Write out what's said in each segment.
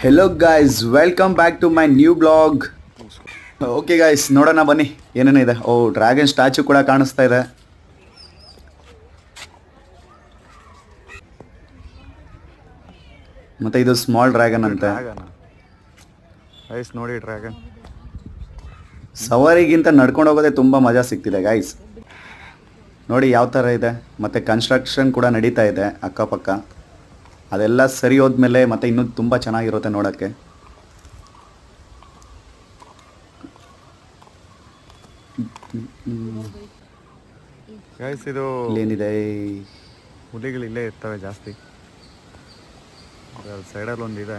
Hello guys, welcome back to my new blog. Okay guys, ನೋಡೋಣ ಬನ್ನಿ ಏನೇನಿದೆ. ಓ, dragon statue ಕೂಡ ಕಾಣಿಸ್ತಾ ಇದೆ. ಮತ್ತೆ ಇದು ಸ್ಮಾಲ್ ಡ್ರ್ಯಾಗನ್ ಅಂತೆ. ನೋಡಿ ಡ್ರ್ಯಾಗನ್ ಸವಾರಿಗಿಂತ ನಡ್ಕೊಂಡು ಹೋಗೋದೇ ತುಂಬ ಮಜಾ ಸಿಗ್ತಿದೆ ಗಾಯ್ಸ್. ನೋಡಿ ಯಾವ ಥರ ಇದೆ. ಮತ್ತು ಕನ್ಸ್ಟ್ರಕ್ಷನ್ ಕೂಡ ನಡೀತಾ ಇದೆ ಅಕ್ಕಪಕ್ಕ. ಅದೆಲ್ಲ ಸರಿ ಹೋದ್ಮೇಲೆ ಮತ್ತೆ ಇನ್ನೂ ತುಂಬ ಚೆನ್ನಾಗಿರುತ್ತೆ ನೋಡೋಕ್ಕೆ. ಗೈಸ್ ಇದು ಏನಿದೆ, ಹುಲಿಗಳು ಇಲ್ಲೇ ಇರ್ತವೆ ಜಾಸ್ತಿ. ಸೈಡಲ್ಲಿ ಒಂದಿದೆ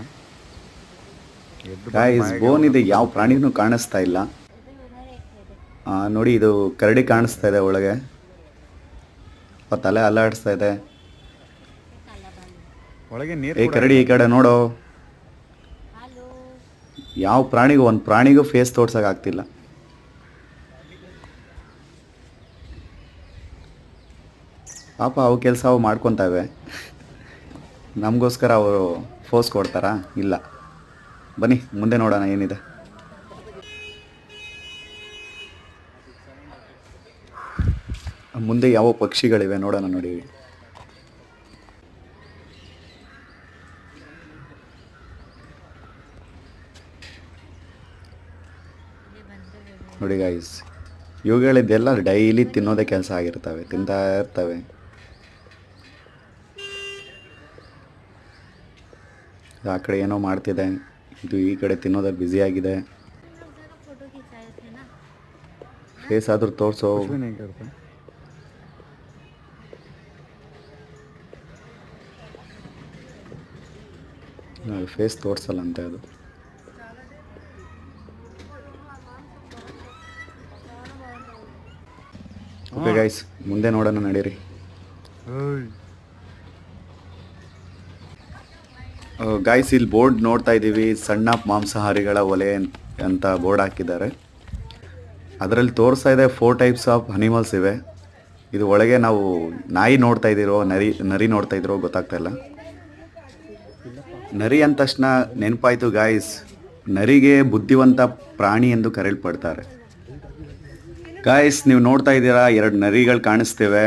ಗಾಯ್ಸ್, ಬೋನ್ ಇದೆ, ಯಾವ ಪ್ರಾಣಿನೂ ಕಾಣಿಸ್ತಾ ಇಲ್ಲ. ನೋಡಿ, ಇದು ಕರಡಿ ಕಾಣಿಸ್ತಾ ಇದೆ ಒಳಗೆ. ತಲೆ ಅಲ್ಲಾಡಿಸ್ತಾ ಇದೆ. ಒಳಗೆ ನೀರು. ಏ ಕರಡಿ, ಈ ಕಡೆ ನೋಡೋ. ಯಾವ ಪ್ರಾಣಿಗೂ, ಒಂದು ಪ್ರಾಣಿಗೂ ಫೇಸ್ ತೋರ್ಸಕ್ ಆಗ್ತಿಲ್ಲ. ಪಾಪ ಅವು ಕೆಲಸ ಅವು ಮಾಡ್ಕೊತಾವೆ. ನಮಗೋಸ್ಕರ ಅವರು ಫೋರ್ಸ್ ಕೊಡ್ತಾರಾ? ಇಲ್ಲ. ಬನ್ನಿ ಮುಂದೆ ನೋಡೋಣ ಏನಿದೆ. ಮುಂದೆ ಯಾವ ಪಕ್ಷಿಗಳಿವೆ ನೋಡೋಣ. ನೋಡಿ, ನೋಡಿ ಗಾಯ್ಸ್, ಇವುಗಳಿದ್ದೆಲ್ಲ ಡೈಲಿ ತಿನ್ನೋದೇ ಕೆಲಸ ಆಗಿರ್ತವೆ, ತಿಂತಾ ಇರ್ತವೆ. ಆ ಕಡೆ ಏನೋ ಮಾಡ್ತಿದೆ, ಇದು ಈ ಕಡೆ ತಿನ್ನೋದಲ್ಲಿ ಬ್ಯುಸಿಯಾಗಿದೆ. ಫೇಸ್ ಆದ್ರೂ ತೋರಿಸೋ. ಫೇಸ್ ತೋರಿಸಲ್ಲ ಅಂತೆ ಅದು. ಓಕೆ ಗೈಸ್, ಮುಂದೆ ನೋಡೋಣ, ನಡೀರಿ. ಗಾಯ್ಸ್, ಇಲ್ಲಿ ಬೋರ್ಡ್ ನೋಡ್ತಾ ಇದ್ದೀವಿ. ಸಣ್ಣ ಮಾಂಸಾಹಾರಿಗಳ ಒಲೆ ಅಂತ ಬೋರ್ಡ್ ಹಾಕಿದ್ದಾರೆ. ಅದರಲ್ಲಿ ತೋರಿಸ್ತಾ ಇದೆ 4 ಟೈಪ್ಸ್ ಆಫ್ ಅನಿಮಲ್ಸ್ ಇವೆ. ಇದು ಒಳಗೆ ನಾವು ನಾಯಿ ನೋಡ್ತಾ ಇದ್ದೀರೋ ನರಿ ನೋಡ್ತಾ ಇದ್ದೀರೋ ಗೊತ್ತಾಗ್ತಾ ಇಲ್ಲ. ನರಿ ಅಂದ ತಕ್ಷಣ ನೆನಪಾಯಿತು ಗಾಯ್ಸ್, ನರಿಗೆ ಬುದ್ಧಿವಂತ ಪ್ರಾಣಿ ಎಂದು ಕರೆಯಲ್ಪಡ್ತಾರೆ. ಗಾಯ್ಸ್, ನೀವು ನೋಡ್ತಾ ಇದ್ದೀರಾ, 2 ನರಿಗಳು ಕಾಣಿಸ್ತಿವೆ.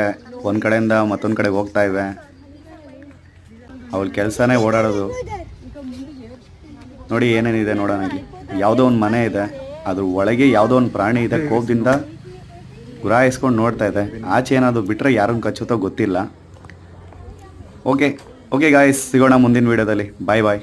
ಒಂದು ಕಡೆಯಿಂದ ಮತ್ತೊಂದು ಕಡೆಗೆ ಹೋಗ್ತಾ ಇವೆ. ಅವಳ ಕೆಲಸನೇ ಓಡಾಡೋದು. ನೋಡಿ ಏನೇನಿದೆ ನೋಡೋಣ. ಇಲ್ಲಿ ಯಾವುದೋ ಒಂದು ಮನೆ ಇದೆ, ಅದ್ರ ಒಳಗೆ ಯಾವುದೋ ಒಂದು ಪ್ರಾಣಿ ಇದೆ. ಕೋಪದಿಂದ ಗುರಾಯಿಸ್ಕೊಂಡು ನೋಡ್ತಾ ಇದೆ. ಆಚೆ ಏನಾದರೂ ಬಿಟ್ಟರೆ ಯಾರನ್ನು ಕಚ್ಚುತ್ತೋ ಗೊತ್ತಿಲ್ಲ. ಓಕೆ ಗಾಯ್ಸ್, ಸಿಗೋಣ ಮುಂದಿನ ವೀಡಿಯೋದಲ್ಲಿ. ಬಾಯ್ ಬಾಯ್.